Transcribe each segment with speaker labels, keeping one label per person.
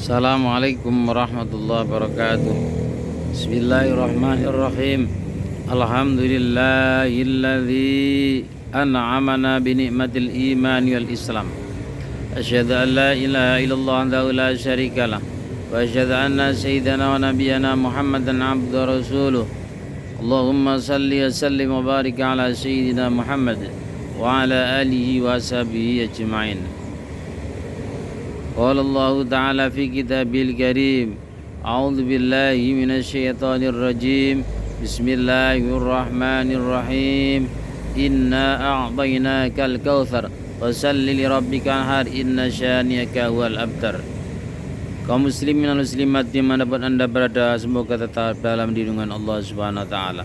Speaker 1: Assalamualaikum warahmatullahi wabarakatuh. Bismillahirrahmanirrahim. Alhamdulillahilladzi an'amana bi ni'matil iman wal islam. Asyhadu an la ilaha illallah wahdahu la syarikalah wa asyhadu anna sayyidana wa nabiyyana Muhammadan abduhu wa rasuluh. Allahumma salli wa sallim wa barik ala sayyidina Muhammad wa ala alihi wa sahbihi ajma'in. Qala Allah Ta'ala fi kitabil karim. A'udzu billahi minasy syaithanir rajim. Bismillahirrahmanirrahim. Inna a'tainakal kautsar fasalli li rabbika wanhar inna syani'aka huwal abtar. Kaum muslimin dan muslimat dimanapun anda berada, semoga tetap dalam lindungan Allah Subhanahu Wa Ta'ala.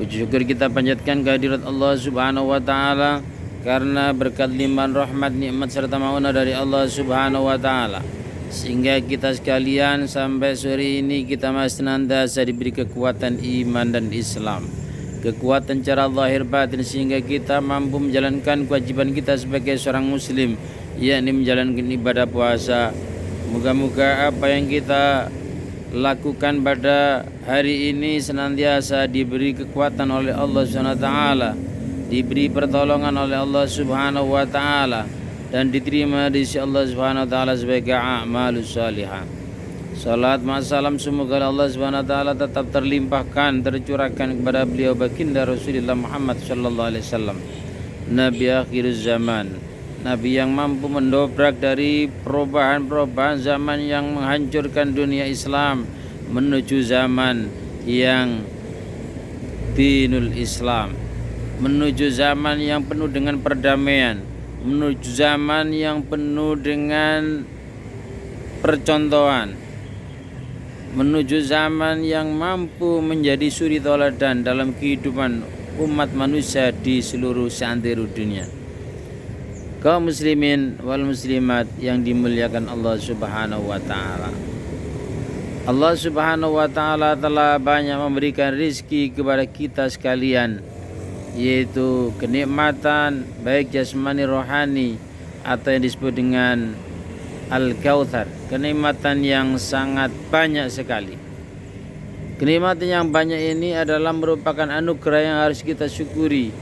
Speaker 1: Puji syukur kita panjatkan kehadirat Allah Subhanahu Wa Ta'ala karena berkat limpahan rahmat, nikmat serta maunah dari Allah Subhanahu Wa Ta'ala, sehingga kita sekalian sampai sore ini kita masih senantiasa diberi kekuatan iman dan Islam, kekuatan cara zahir batin, sehingga kita mampu menjalankan kewajiban kita sebagai seorang muslim, yakni menjalankan ibadah puasa. Moga-moga apa yang kita lakukan pada hari ini senantiasa diberi kekuatan oleh Allah Subhanahu Wa Ta'ala, diberi pertolongan oleh Allah Subhanahu Wa Ta'ala, dan diterima di sisi Allah Subhanahu Wa Ta'ala sebagai a'malus salihah. Salat ma'asalam semoga Allah Subhanahu Wa Ta'ala tetap terlimpahkan, tercurahkan kepada beliau baginda Rasulullah Muhammad sallallahu alaihi wasallam, Nabi akhir zaman, Nabi yang mampu mendobrak dari perubahan-perubahan zaman yang menghancurkan dunia Islam menuju zaman yang dinul Islam, menuju zaman yang penuh dengan perdamaian, menuju zaman yang penuh dengan percontohan, menuju zaman yang mampu menjadi suri tauladan dalam kehidupan umat manusia di seluruh seantero dunia. Kaum muslimin wal muslimat yang dimuliakan Allah Subhanahu Wa Ta'ala, Allah Subhanahu Wa Ta'ala telah banyak memberikan rizki kepada kita sekalian, yaitu kenikmatan baik jasmani rohani atau yang disebut dengan Al-Kautsar, kenikmatan yang sangat banyak sekali. Kenikmatan yang banyak ini adalah merupakan anugerah yang harus kita syukuri,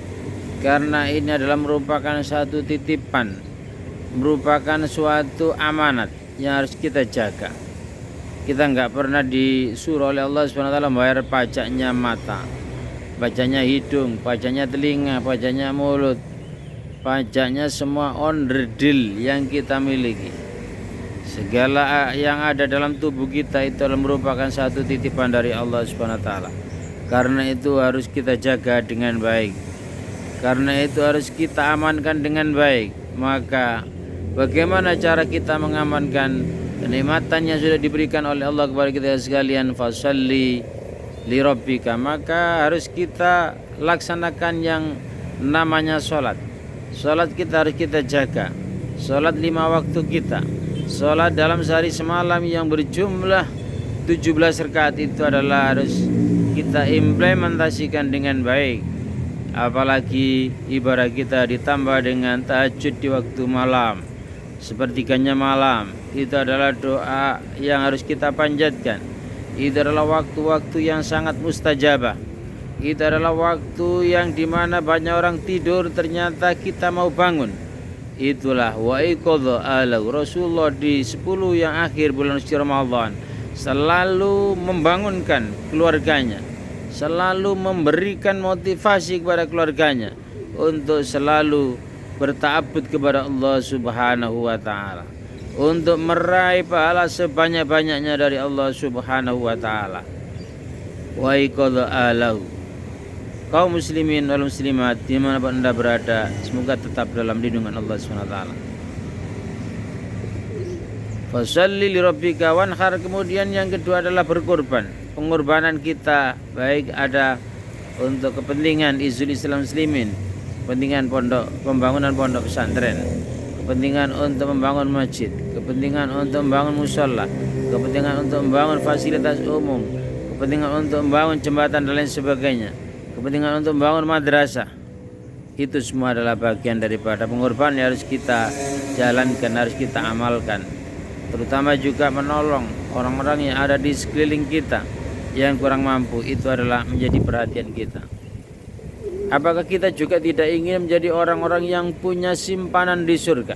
Speaker 1: karena ini adalah merupakan satu titipan, merupakan suatu amanat yang harus kita jaga. Kita enggak pernah disuruh oleh Allah SWT membayar pajaknya mata, pajaknya hidung, pajaknya telinga, pajaknya mulut, pajaknya semua onderdil yang kita miliki. Segala yang ada dalam tubuh kita itu adalah merupakan satu titipan dari Allah SWT. Karena itu harus kita jaga dengan baik, karena itu harus kita amankan dengan baik. Maka bagaimana cara kita mengamankan kenikmatan yang sudah diberikan oleh Allah kepada kita sekalian? Fasalli li rabbika, maka harus kita laksanakan yang namanya sholat. Sholat kita harus kita jaga, sholat 5 waktu kita, sholat dalam sehari semalam yang berjumlah 17 rakaat itu adalah harus kita implementasikan dengan baik. Apalagi ibadah kita ditambah dengan tahajud di waktu malam, sepertiganya malam, itu adalah doa yang harus kita panjatkan. Itu adalah waktu-waktu yang sangat mustajabah. Itu adalah waktu yang dimana banyak orang tidur, ternyata kita mau bangun. Itulah wa iqadha alau, Rasulullah di 10 yang akhir bulan suci Ramadan selalu membangunkan keluarganya, selalu memberikan motivasi kepada keluarganya untuk selalu berta'abbud kepada Allah Subhanahu Wa Ta'ala, untuk meraih pahala sebanyak-banyaknya dari Allah Subhanahu Wa Ta'ala. Wa iqadha alau. Kaum muslimin wal muslimat dimanapun anda berada, semoga tetap dalam lindungan Allah Subhanahu Wa Ta'ala. Fasalli li rabbika wanhar. Kemudian yang kedua adalah berkorban. Pengorbanan kita baik ada untuk kepentingan izul Islam muslimin, kepentingan pondok, pembangunan pondok pesantren, kepentingan untuk membangun masjid, kepentingan untuk membangun musola, kepentingan untuk membangun fasilitas umum, kepentingan untuk membangun jembatan dan lain sebagainya, kepentingan untuk membangun madrasah. Itu semua adalah bagian daripada pengorbanan yang harus kita jalankan, harus kita amalkan. terutama juga menolong orang-orang yang ada di sekeliling kita yang kurang mampu. Itu adalah menjadi perhatian kita. Apakah kita juga tidak ingin menjadi orang-orang yang punya simpanan di surga?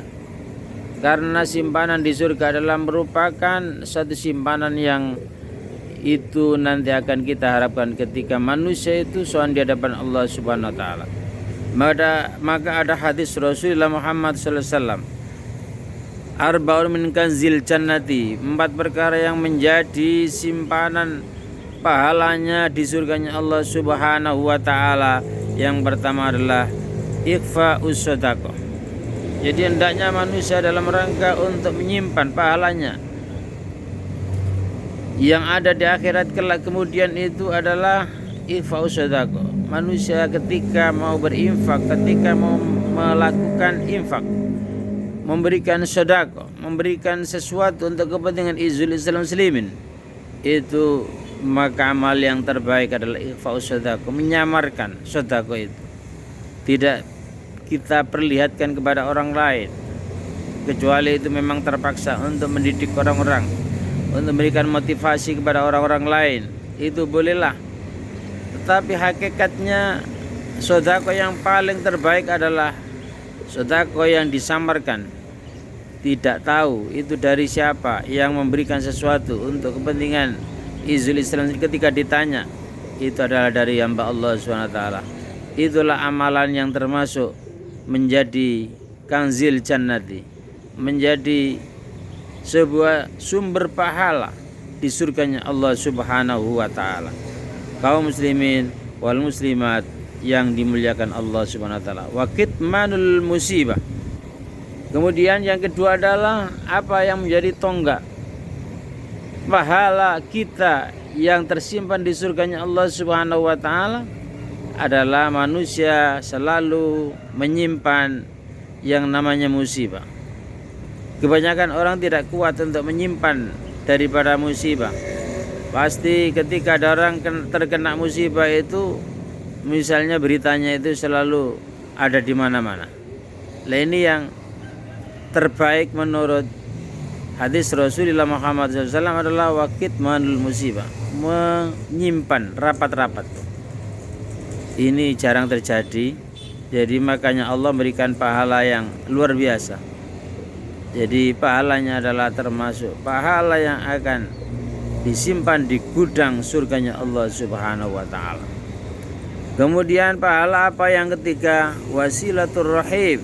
Speaker 1: Karena simpanan di surga adalah merupakan satu simpanan yang itu nanti akan kita harapkan ketika manusia itu soal di hadapan Allah Subhanahu wa taala. Maka ada hadis Rasulullah Muhammad sallallahu alaihi wasallam, Arba'un min kanzil jannati, 4 perkara yang menjadi simpanan pahalanya di surganya Allah Subhanahu wa taala. Yang pertama adalah ikhfa'us shadaqah. Jadi hendaknya manusia dalam rangka untuk menyimpan pahalanya yang ada di akhirat kelak kemudian itu adalah ikhfa'us shadaqah. Manusia ketika mau berinfak, ketika mau melakukan infak, memberikan sedekah, memberikan sesuatu untuk kepentingan izul Islam muslimin, itu maka amal yang terbaik adalah ikhfa'us sedekah, menyamarkan sedekah itu. Tidak kita perlihatkan kepada orang lain, kecuali itu memang terpaksa untuk mendidik orang-orang, untuk memberikan motivasi kepada orang-orang lain, itu bolehlah. Tetapi hakikatnya sedekah yang paling terbaik adalah sedekah yang disamarkan, tidak tahu itu dari siapa yang memberikan sesuatu untuk kepentingan izul Islam. Ketika ditanya, itu adalah dari hamba Allah SWT. Itulah amalan yang termasuk menjadi kanzil jannati, menjadi sebuah sumber pahala di surganya Allah Subhanahu wa taala. Kaum muslimin wal muslimat yang dimuliakan Allah Subhanahu wa taala. Wa kitmanul musibah. Kemudian yang kedua adalah apa yang menjadi tonggak pahala kita yang tersimpan di surganya Allah Subhanahu wa taala adalah manusia selalu menyimpan yang namanya musibah. Kebanyakan orang tidak kuat untuk menyimpan daripada musibah. Pasti ketika ada orang terkena musibah itu, misalnya beritanya itu selalu ada di mana-mana. Nah, ini yang terbaik menurut hadis Rasulullah Muhammad SAW adalah wakit manul musibah, menyimpan rapat-rapat. Ini jarang terjadi. Jadi makanya Allah memberikan pahala yang luar biasa. Jadi pahalanya adalah termasuk pahala yang akan disimpan di gudang surganya Allah Subhanahu wa taala. Kemudian pahala apa yang ketiga? Wasilatur rahim.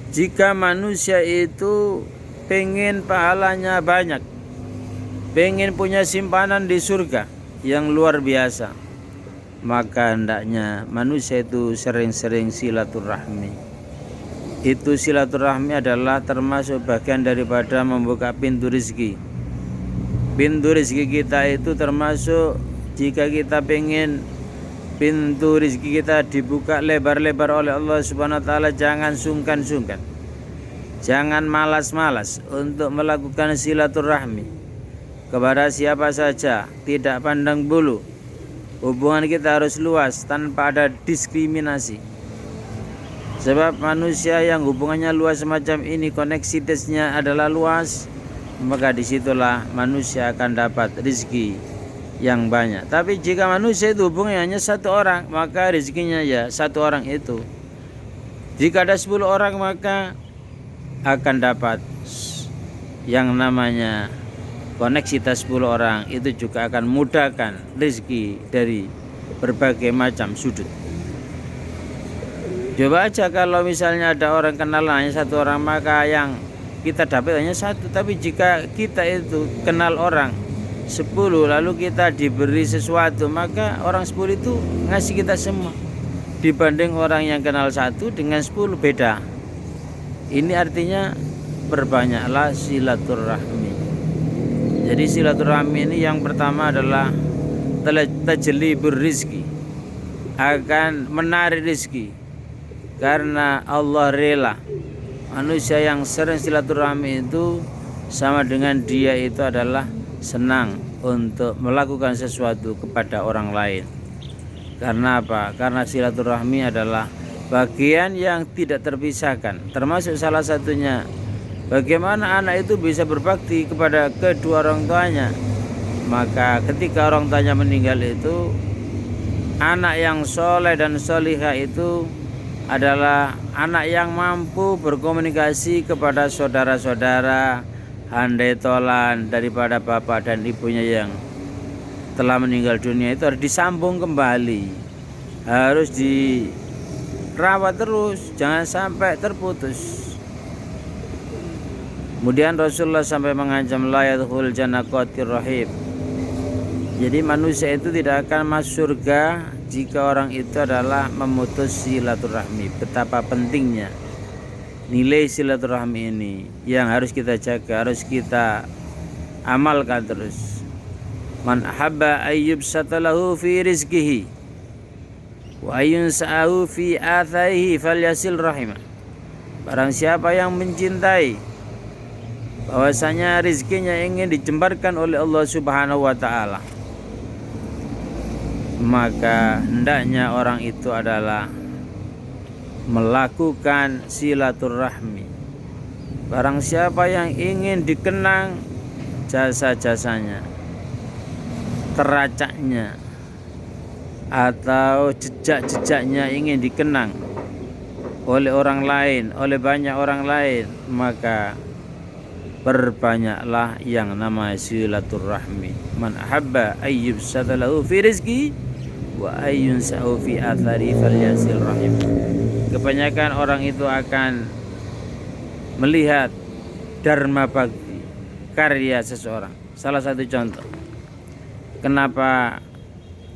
Speaker 1: Jika manusia itu pengen pahalanya banyak, pengen punya simpanan di surga yang luar biasa, maka hendaknya manusia itu sering-sering silaturahmi. Itu silaturahmi adalah termasuk bagian daripada membuka pintu rezeki. Pintu rezeki kita itu termasuk jika kita pengen pintu rezeki kita dibuka lebar-lebar oleh Allah Subhanahu wa taala, jangan sungkan-sungkan. Jangan malas-malas untuk melakukan silaturahmi kepada siapa saja, tidak pandang bulu. Hubungan kita harus luas tanpa ada diskriminasi. Sebab manusia yang hubungannya luas semacam ini, koneksitasnya adalah luas, maka disitulah manusia akan dapat rezeki yang banyak. Tapi jika manusia itu hubungannya hanya satu orang, maka rezekinya ya satu orang itu. Jika ada 10 orang, maka akan dapat yang namanya koneksitas 10 orang. Itu juga akan mudahkan rezeki dari berbagai macam sudut. Coba aja kalau misalnya ada orang kenal hanya satu orang, maka yang kita dapat hanya satu. Tapi jika kita itu kenal orang 10 lalu kita diberi sesuatu, maka orang 10 itu ngasih kita semua. Dibanding orang yang kenal satu dengan 10 beda. Ini artinya berbanyaklah silaturahmi. Jadi silaturahmi ini yang pertama adalah tajlibur rizki, akan menarik rizki. Karena Allah rela manusia yang sering silaturahmi itu sama dengan dia itu adalah senang untuk melakukan sesuatu kepada orang lain. Karena apa? Karena silaturahmi adalah bagian yang tidak terpisahkan, termasuk salah satunya Bagaimana anak itu bisa berbakti kepada kedua orang tuanya? Maka ketika orang tuanya meninggal itu, anak yang soleh dan solihah itu adalah anak yang mampu berkomunikasi kepada saudara-saudara handai tolan daripada bapak dan ibunya yang telah meninggal dunia. Itu harus disambung kembali, harus dirawat terus, jangan sampai terputus. Kemudian Rasulullah sampai mengancam la yadkhul jannah qatir rahim. Jadi manusia itu tidak akan masuk surga jika orang itu adalah memutus silaturahmi. Betapa pentingnya nilai silaturahmi ini yang harus kita jaga, harus kita amalkan terus. Man ahabba ayyub satalahu fi rizqihi wa yunsa'ahu fi athaihi falyasil rahimah. Barang siapa yang mencintai bahwasanya rizkinya ingin dijembarkan oleh Allah Subhanahu wa taala, maka hendaknya orang itu adalah melakukan silaturahmi. Barang siapa yang ingin dikenang jasa-jasanya, teracaknya atau jejak-jejaknya ingin dikenang oleh orang lain, oleh banyak orang lain, maka perbanyaklah yang nama silaturahmi. Man ahabba ayyub satalahu fi rizki wa ayyun sa'u fi athari falyasil rahim. Kebanyakan orang itu akan melihat dharma bakti, karya seseorang. Salah satu contoh kenapa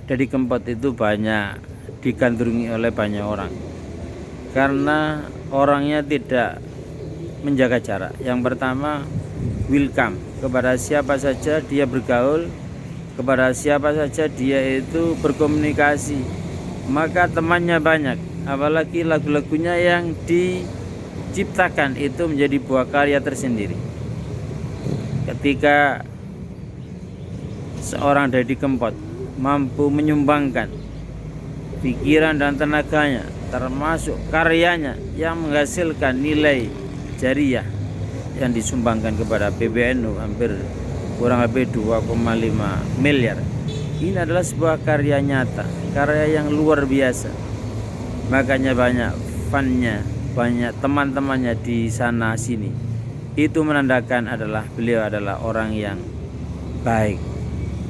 Speaker 1: Dadi Kempot itu banyak digandrungi oleh banyak orang, karena orangnya tidak menjaga jarak. Yang pertama, welcome kepada siapa saja dia bergaul, kepada siapa saja dia itu berkomunikasi, maka temannya banyak. Apalagi lagu-lagunya yang diciptakan itu menjadi buah karya tersendiri. Ketika seorang Dadi Kempot mampu menyumbangkan pikiran dan tenaganya, termasuk karyanya yang menghasilkan nilai jariah yang disumbangkan kepada PBNU kurang lebih 2,5 miliar. Ini adalah sebuah karya nyata, karya yang luar biasa. Makanya banyak fannya, banyak teman-temannya di sana sini. Itu menandakan beliau adalah orang yang baik,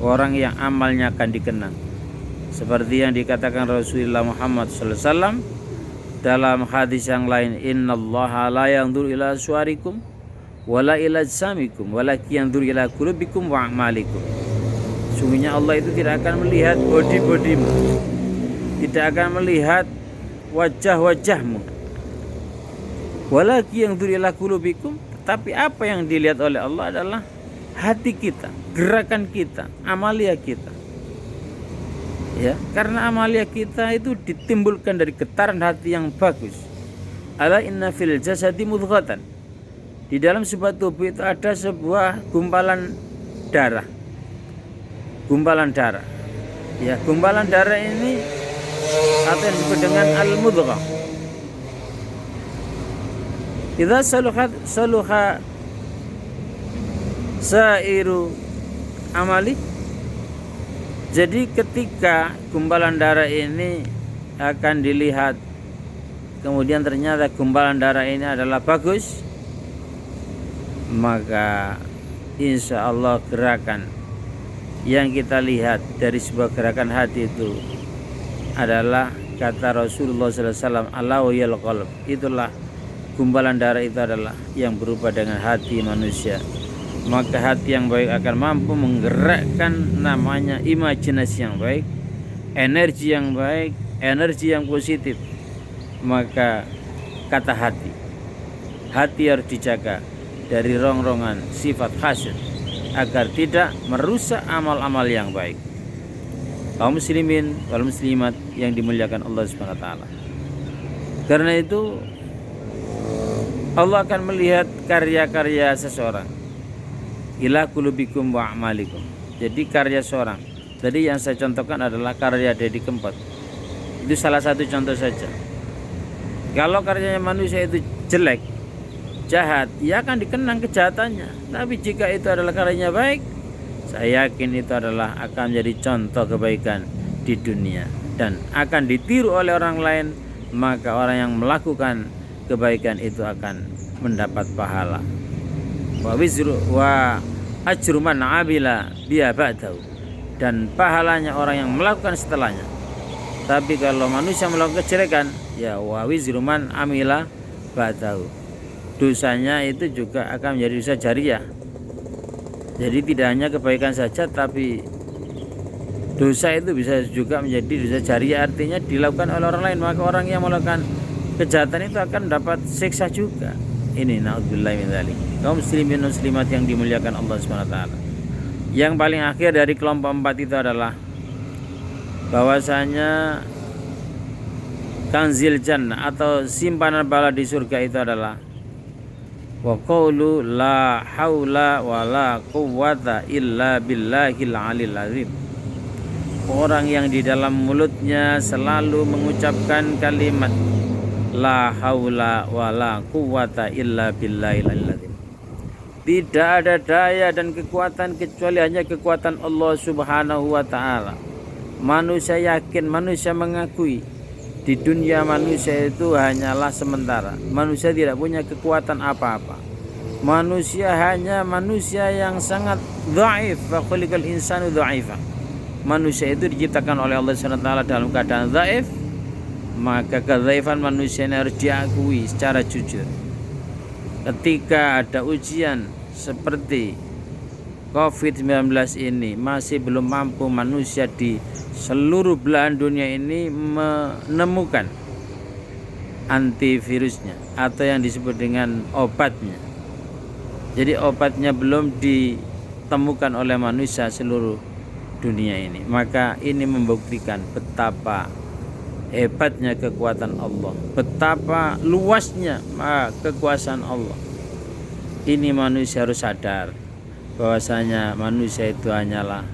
Speaker 1: orang yang amalnya akan dikenang. Seperti yang dikatakan Rasulullah Muhammad SAW dalam hadis yang lain, innallaha la yanzuru ila suwarikum wala ila ajsamikum walakin yanzuru ila qulubikum wa a'malikum. Sungguhnya Allah itu tidak akan melihat body-bodymu, tidak akan melihat wajah-wajahmu, walakin yanzuru ila qulubikum, tetapi apa yang dilihat oleh Allah adalah hati kita, gerakan kita, amalia kita. Ya, karena amalia kita itu ditimbulkan dari getaran hati yang bagus. Ala inna fil jasadi mudghatan. Di dalam sebuah tubuh itu ada sebuah gumpalan darah. Gumpalan darah. Ya, gumpalan darah ini atau yang disebut dengan al-mudghah. Idza saluha sairu amali. Jadi ketika gumpalan darah ini akan dilihat, kemudian ternyata gumpalan darah ini adalah bagus, maka insya Allah gerakan yang kita lihat dari sebuah gerakan hati itu adalah kata Rasulullah SAW, ala wayal qalb. Itulah gumpalan darah, itu adalah yang berubah dengan hati manusia. Maka hati yang baik akan mampu menggerakkan namanya imajinasi yang baik, energi yang baik, energi yang positif. Maka kata hati harus dijaga dari rongrongan sifat hasud agar tidak merusak amal-amal yang baik. Kaum muslimin wal muslimat yang dimuliakan Allah Subhanahu wa taala. Karena itu Allah akan melihat karya-karya seseorang. Ila qulubikum wa a'malikum. Jadi karya seorang. Tadi yang saya contohkan adalah karya Dadi Kempot. Itu salah satu contoh saja. Kalau karyanya manusia itu jelek, jahat, ia akan dikenang kejahatannya. Tapi jika itu adalah karyanya baik, saya yakin itu adalah akan menjadi contoh kebaikan di dunia dan akan ditiru oleh orang lain. Maka orang yang melakukan kebaikan itu akan mendapat pahala. Wa wizru wa ajru man amila biha ba'dahu, dan pahalanya orang yang melakukan setelahnya. Tapi kalau manusia melakukan kejelekan, ya wa wizru man amila ba'dahu, dosanya itu juga akan menjadi dosa jariah. Jadi tidak hanya kebaikan saja, tapi dosa itu bisa juga menjadi dosa jariah, artinya dilakukan oleh orang lain. Maka orang yang melakukan kejahatan itu akan dapat siksa juga. Ini naudzubillahi min dzalik. Kaum muslimin muslimat yang dimuliakan Allah Subhanahu wa taala. Yang paling akhir dari kelompok 4 itu adalah bahwasanya kanzil jannah atau simpanan pahala di surga itu adalah wa qaulu la haula wala quwwata illa billahil aliyil azim. Orang yang di dalam mulutnya selalu mengucapkan kalimat la haula wala quwwata illa billahil aliyil azim. Tidak ada daya dan kekuatan kecuali hanya kekuatan Allah Subhanahu wa taala. Manusia yakin, manusia mengakui di dunia manusia itu hanyalah sementara. Manusia tidak punya kekuatan apa-apa. Manusia hanya manusia yang sangat dhaif. Wa khuliqal insanu dhaifa. Manusia itu diciptakan oleh Allah SWT dalam keadaan dhaif. Maka kedhaifan manusia ini harus diakui secara jujur. Ketika ada ujian seperti COVID-19 ini, masih belum mampu manusia di seluruh belahan dunia ini menemukan antivirusnya atau yang disebut dengan obatnya. Jadi obatnya belum ditemukan oleh manusia seluruh dunia ini. Maka ini membuktikan betapa hebatnya kekuatan Allah, betapa luasnya kekuasaan Allah. Ini manusia harus sadar bahwasanya manusia itu hanyalah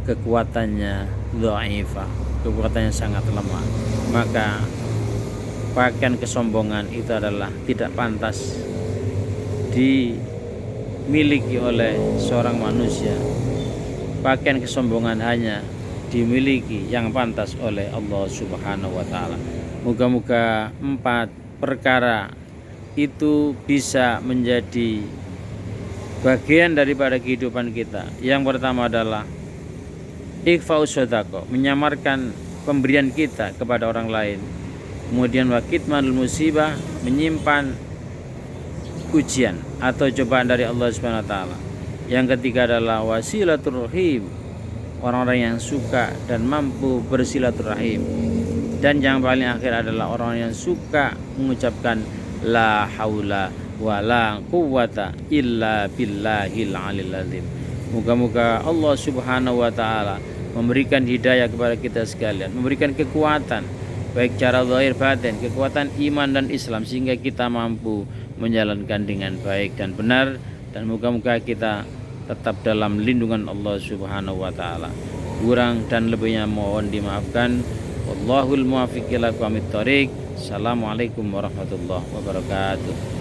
Speaker 1: kekuatannya dhaifah, kekuatannya sangat lemah. Maka pakaian kesombongan itu adalah tidak pantas dimiliki oleh seorang manusia. Pakaian kesombongan hanya dimiliki yang pantas oleh Allah Subhanahu wa taala. Moga-moga 4 perkara itu bisa menjadi bagian daripada kehidupan kita. Yang pertama adalah ikhfaus shadaqah, menyamarkan pemberian kita kepada orang lain. Kemudian wakitmanul musibah, menyimpan ujian atau cobaan dari Allah Subhanahu wa taala. Yang ketiga adalah wasilaturrahim, orang-orang yang suka dan mampu bersilaturahim. Dan yang paling akhir adalah orang yang suka mengucapkan la haula wala quwwata illa billahil aliyil azim. Moga-moga Allah Subhanahu wa taala memberikan hidayah kepada kita sekalian, memberikan kekuatan baik cara zahir batin, kekuatan iman dan Islam, sehingga kita mampu menjalankan dengan baik dan benar. Dan moga-moga kita tetap dalam lindungan Allah Subhanahu wa taala. Kurang dan lebihnya mohon dimaafkan. Wallahul muwaffiq ila aqwamit thoriq. Assalamualaikum warahmatullahi wabarakatuh.